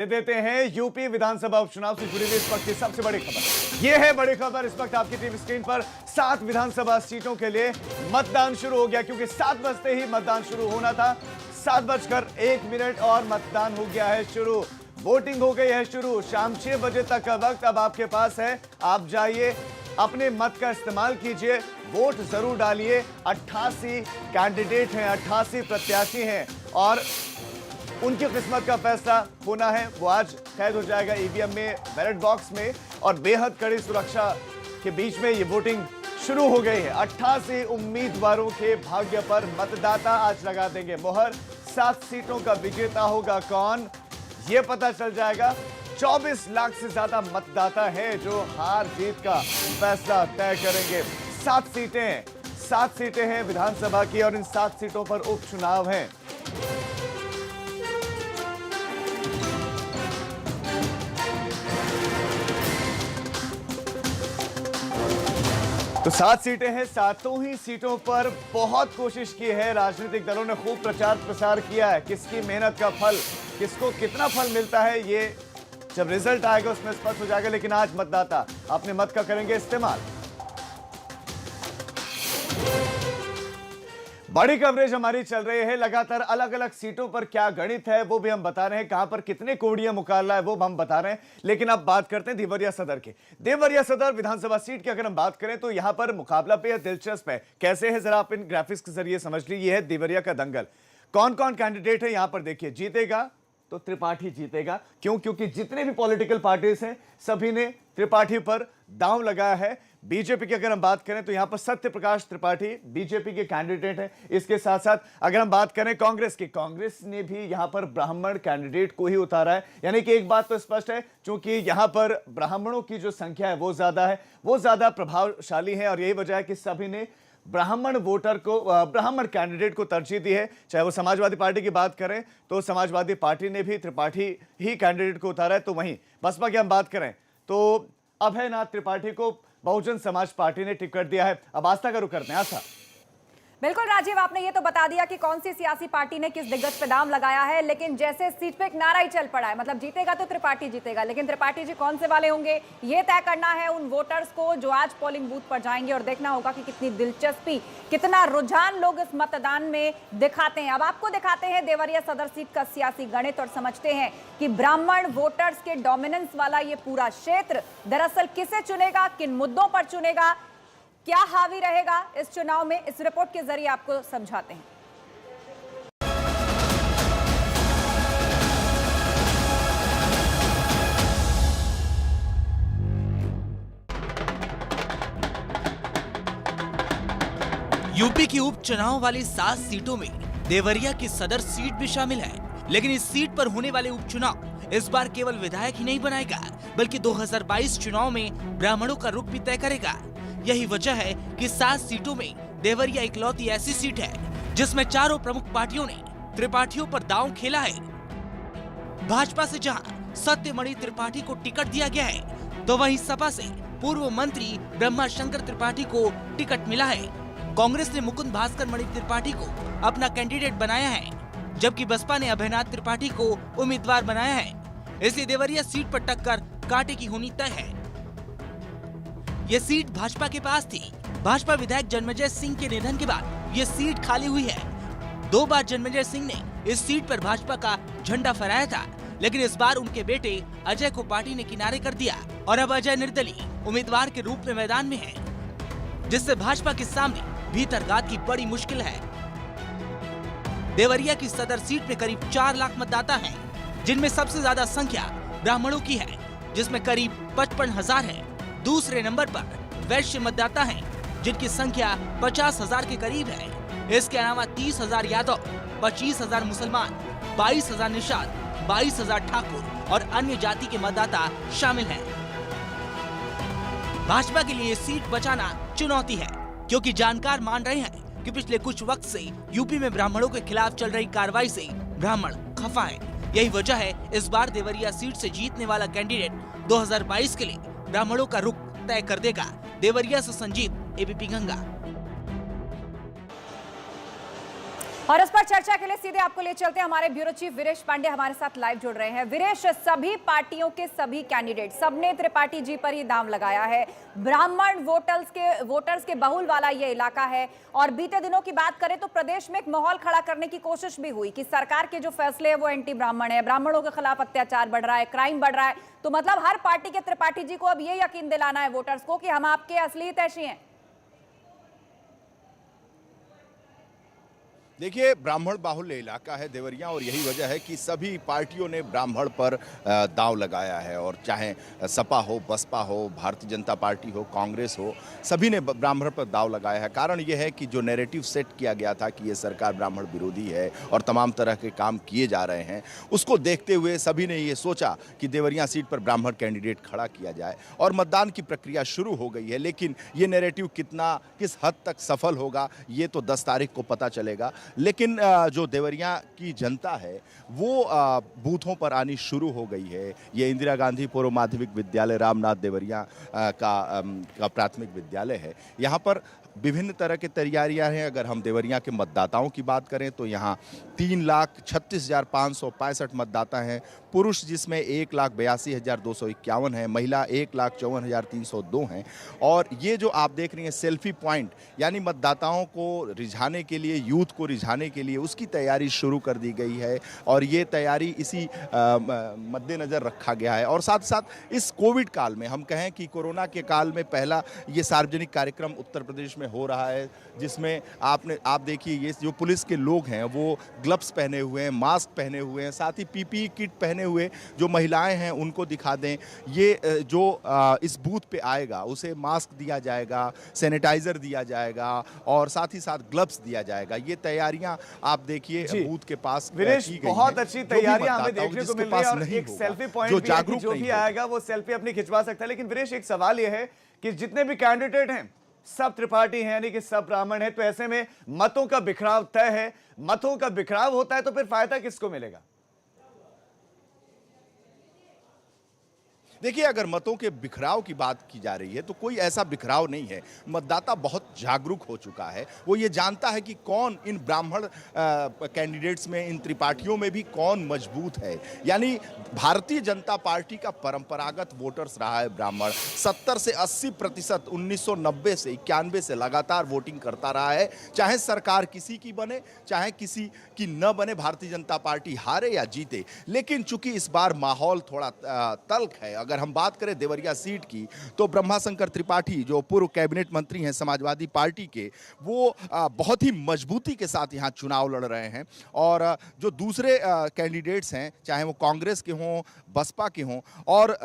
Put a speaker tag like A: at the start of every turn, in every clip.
A: देते हैं यूपी विधानसभा उपचुनाव से जुड़ी हुई इस वक्त की सबसे बड़ी खबर। यह है बड़ी खबर। इस वक्त आपकी टीवी स्क्रीन पर 7 विधानसभा सीटों के लिए मतदान शुरू हो गया, क्योंकि 7 बजते ही मतदान शुरू होना था। 7:01 और मतदान हो गया है शुरू। वोटिंग हो गई है शुरू। शाम 6 बजे तक का वक्त अब आपके पास है। आप जाइए, अपने मत का इस्तेमाल कीजिए, वोट जरूर डालिए। 88 कैंडिडेट हैं, 88 प्रत्याशी हैं और उनकी किस्मत का फैसला होना है वो आज कैद हो जाएगा ईवीएम में, बैलेट बॉक्स में। और बेहद कड़ी सुरक्षा के बीच में ये वोटिंग शुरू हो गई है। 88 उम्मीदवारों के भाग्य पर मतदाता आज लगा देंगे मोहर। 7 सीटों का विजेता होगा कौन, ये पता चल जाएगा। 24 लाख से ज्यादा मतदाता है जो हार जीत का फैसला तय करेंगे। 7 सीटें हैं विधानसभा की और इन 7 सीटों पर उपचुनाव हैं। तो 7 सीटें हैं। 7 ही सीटों पर बहुत कोशिश की है। राजनीतिक दलों ने खूब प्रचार प्रसार किया है। किसकी मेहनत का फल, किसको कितना फल मिलता है, ये जब रिजल्ट आएगा उसमें स्पष्ट हो जाएगा। लेकिन आज मतदाता अपने मत का करेंगे इस्तेमाल। बड़ी कवरेज हमारी चल रही है। लगातार अलग अलग सीटों पर क्या गणित है वो भी हम बता रहे हैं, कहां पर कितने कोड़ियां मुकाबला है वो हम बता रहे हैं। लेकिन अब बात करते हैं देवरिया सदर की। देवरिया सदर विधानसभा सीट की अगर हम बात करें तो यहां पर मुकाबला बेहद दिलचस्प है। कैसे है जरा आप इन ग्राफिक्स के जरिए समझ लीजिए। यह है देवरिया का दंगल। कौन कौन कैंडिडेट है यहां पर देखिए। जीतेगा तो त्रिपाठी जीतेगा। क्यों? क्योंकि जितने भी पॉलिटिकल पार्टीज हैं सभी ने त्रिपाठी पर दांव लगाया है। बीजेपी की अगर हम बात करें तो यहां पर सत्य प्रकाश त्रिपाठी बीजेपी के कैंडिडेट हैं। इसके साथ साथ अगर हम बात करें कांग्रेस की, कांग्रेस ने भी यहां पर ब्राह्मण कैंडिडेट को ही उतारा है। यानी कि एक बात तो स्पष्ट है, क्योंकि यहां पर ब्राह्मणों की जो संख्या है वो ज्यादा प्रभावशाली है और यही वजह है कि सभी ने ब्राह्मण वोटर को, ब्राह्मण कैंडिडेट को तरजीह दी है। चाहे वो समाजवादी पार्टी की बात करें तो समाजवादी पार्टी ने भी त्रिपाठी ही कैंडिडेट को उतारा है। तो वहीं बसपा की हम बात करें तो अभयनाथ त्रिपाठी को बहुजन समाज पार्टी ने टिकट दिया है। अब आस्था का रुख करते हैं। आस्था।
B: बिल्कुल राजीव, आपने ये तो बता दिया कि कौन सी सियासी पार्टी ने किस दिग्गज पे दाम लगाया है, लेकिन जैसे सीट पे एक नारा ही चल पड़ा है, मतलब जीतेगा तो त्रिपाठी जीतेगा। लेकिन त्रिपाठी जी कौन से वाले होंगे ये तय करना है उन वोटर्स को जो आज पोलिंग बूथ पर जाएंगे, और देखना होगा कि कितनी दिलचस्पी, कितना रुझान लोग इस मतदान में दिखाते हैं। अब आपको दिखाते हैं देवरिया सदर सीट का सियासी गणित और समझते हैं कि ब्राह्मण वोटर्स के डोमिनेंस वाला ये पूरा क्षेत्र दरअसल किसे चुनेगा, किन मुद्दों पर चुनेगा, क्या हावी रहेगा इस चुनाव में, इस रिपोर्ट के जरिए आपको समझाते हैं।
C: यूपी की उपचुनाव वाली 7 सीटों में देवरिया की सदर सीट भी शामिल है। लेकिन इस सीट पर होने वाले उपचुनाव इस बार केवल विधायक ही नहीं बनाएगा, बल्कि 2022 चुनाव में ब्राह्मणों का रुख भी तय करेगा। यही वजह है कि 7 सीटों में देवरिया इकलौती ऐसी सीट है जिसमें चारों प्रमुख पार्टियों ने त्रिपाठियों पर दांव खेला है। भाजपा से जहां सत्यमणि त्रिपाठी को टिकट दिया गया है, तो वहीं सपा से पूर्व मंत्री ब्रह्मा शंकर त्रिपाठी को टिकट मिला है। कांग्रेस ने मुकुंद भास्कर मणि त्रिपाठी को अपना कैंडिडेट बनाया है, जबकि बसपा ने अभयनाथ त्रिपाठी को उम्मीदवार बनाया है। इसलिए देवरिया सीट पर टक्कर कांटे की होनी तय है। ये सीट भाजपा के पास थी। भाजपा विधायक जन्मेजय सिंह के निधन के बाद ये सीट खाली हुई है। 2 बार जन्मेजय सिंह ने इस सीट पर भाजपा का झंडा फहराया था, लेकिन इस बार उनके बेटे अजय को पार्टी ने किनारे कर दिया और अब अजय निर्दलीय उम्मीदवार के रूप में मैदान में है, जिससे भाजपा के सामने भीतरघात की बड़ी मुश्किल है। देवरिया की सदर सीट में करीब 4 लाख मतदाता हैं, जिनमें सबसे ज्यादा संख्या ब्राह्मणों की है, जिसमें करीब 55,000 है। दूसरे नंबर पर वैश्य मतदाता हैं, जिनकी संख्या 50,000 के करीब है। इसके अलावा 30,000 यादव, 25,000 मुसलमान, 22,000 निषाद, 22,000 ठाकुर और अन्य जाति के मतदाता शामिल हैं। भाजपा के लिए सीट बचाना चुनौती है, क्योंकि जानकार मान रहे हैं कि पिछले कुछ वक्त से यूपी में ब्राह्मणों के खिलाफ चल रही कार्रवाई से ब्राह्मण खफा है। यही वजह है इस बार देवरिया सीट से जीतने वाला कैंडिडेट 2022 के लिए ब्राह्मणों का रुख तय कर देगा। देवरिया से संजीत, एबीपी गंगा।
B: और इस पर चर्चा के लिए सीधे आपको ले चलते हैं, हमारे ब्यूरो चीफ वीरेश पांडे हमारे साथ लाइव जुड़ रहे हैं। वीरेश, सभी पार्टियों के सभी कैंडिडेट सबने त्रिपाठी जी पर ही दांव लगाया है। ब्राह्मण वोटर्स के बहुल वाला ये इलाका है और बीते दिनों की बात करें तो प्रदेश में एक माहौल खड़ा करने की कोशिश भी हुई कि सरकार के जो फैसले हैं वो एंटी ब्राह्मण है, ब्राह्मणों के खिलाफ अत्याचार बढ़ रहा है, क्राइम बढ़ रहा है। तो मतलब हर पार्टी के त्रिपाठी जी को अब ये यकीन दिलाना है वोटर्स को कि हम आपके असली हितैषी हैं।
D: देखिए, ब्राह्मण बाहुल्य इलाका है देवरिया और यही वजह है कि सभी पार्टियों ने ब्राह्मण पर दांव लगाया है। और चाहे सपा हो, बसपा हो, भारतीय जनता पार्टी हो, कांग्रेस हो, सभी ने ब्राह्मण पर दांव लगाया है। कारण यह है कि जो नैरेटिव सेट किया गया था कि ये सरकार ब्राह्मण विरोधी है और तमाम तरह के काम किए जा रहे हैं, उसको देखते हुए सभी ने ये सोचा कि देवरिया सीट पर ब्राह्मण कैंडिडेट खड़ा किया जाए और मतदान की प्रक्रिया शुरू हो गई है। लेकिन ये नैरेटिव किस हद तक सफल होगा ये तो 10 तारीख को पता चलेगा। लेकिन जो देवरिया की जनता है वो बूथों पर आनी शुरू हो गई है। ये इंदिरा गांधी पूर्व माध्यमिक विद्यालय रामनाथ देवरिया का प्राथमिक विद्यालय है। यहाँ पर विभिन्न तरह की तैयारियां हैं। अगर हम देवरिया के मतदाताओं की बात करें तो यहाँ 3,36,565 मतदाता हैं। पुरुष जिसमें 1,82,251 है, महिला 1,54,302 हैं। और ये जो आप देख रही हैं सेल्फी पॉइंट, यानी मतदाताओं को रिझाने के लिए, यूथ को रिझाने के लिए उसकी तैयारी शुरू कर दी गई है। और ये तैयारी इसी मद्देनज़र रखा गया है। और साथ साथ इस कोविड काल में, हम कहें कि कोरोना के काल में पहला ये सार्वजनिक कार्यक्रम उत्तर प्रदेश में हो रहा है, जिसमें आप देखिए ये जो पुलिस के लोग हैं वो ग्लव्स पहने हुए हैं, मास्क पहने हुए हैं, साथ ही पीपीई किट पहने हुए जो महिलाएं हैं उनको दिखा दें। ये जो इस बूथ पे आएगा उसे मास्क दिया जाएगा, सैनिटाइजर दिया जाएगा और साथ ही साथ ग्लव्स दिया जाएगा। ये तैयारियां आप देखिए बूथ के पास
A: वीरेश,
D: की गई
A: बहुत
D: हैं।
A: अच्छी तैयारियां हमें
D: जो भी
A: देखने को
D: मतदाता
A: मिल रही है और
D: जिसके
A: एक
D: पास
A: सेल्फी
D: नहीं
A: पॉइंट
D: होगा,
A: भी
D: जो
A: है कि
D: जागरूक
A: जो
D: नहीं
A: भी
D: होगा।
A: आएगा वो सेल्फी अपनी खिंचवा सकता है। लेकिन वीरेश, एक सवाल ये है कि जितने भी कैंडिडेट हैं सब त्रिपाठी हैं, यानी कि सब ब्राह्मण है, तो ऐसे में मतों का बिखराव तय है। मतों का बिखराव होता है तो फिर फायदा किसको मिलेगा?
D: देखिए, अगर मतों के बिखराव की बात की जा रही है तो कोई ऐसा बिखराव नहीं है। मतदाता बहुत जागरूक हो चुका है। वो ये जानता है कि कौन इन ब्राह्मण कैंडिडेट्स में, इन त्रिपाठियों में भी कौन मजबूत है। यानी भारतीय जनता पार्टी का परंपरागत वोटर्स रहा है ब्राह्मण। 70 से 80% 1990 से 91 से लगातार वोटिंग करता रहा है। चाहे सरकार किसी की बने, चाहे किसी की न बने, भारतीय जनता पार्टी हारे या जीते। लेकिन चूंकि इस बार माहौल थोड़ा तल्ख है। अगर हम बात करें देवरिया सीट की तो ब्रह्माशंकर त्रिपाठी जो पूर्व कैबिनेट मंत्री हैं समाजवादी पार्टी के, वो बहुत ही मजबूती के साथ यहाँ चुनाव लड़ रहे हैं। और जो दूसरे कैंडिडेट्स हैं, चाहे वो कांग्रेस के हों, बसपा के हों, और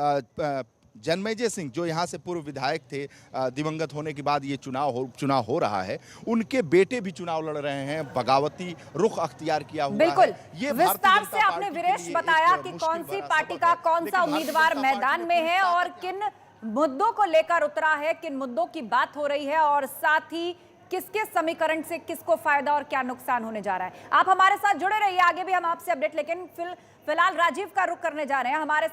D: जन्मेजय सिंह जो यहाँ से पूर्व विधायक थे, दिवंगत होने के बाद ये चुनाव हो रहा है, उनके बेटे भी चुनाव लड़ रहे हैं। बगावती रुख अख्तियार किया हुआ
B: बिल्कुल।
D: है। ये
B: विस्तार से आपने वीरेश बताया कि कौन सी पार्टी का कौन सा उम्मीदवार मैदान में है और किन मुद्दों को लेकर उतरा है, किन मुद्दों की बात हो रही है और साथ ही किसके समीकरण से किसको फायदा और क्या नुकसान होने जा रहा है। आप हमारे साथ जुड़े रहिए, आगे भी हम आपसे अपडेट, लेकिन फिलहाल राजीव का रुख करने जा रहे हैं हमारे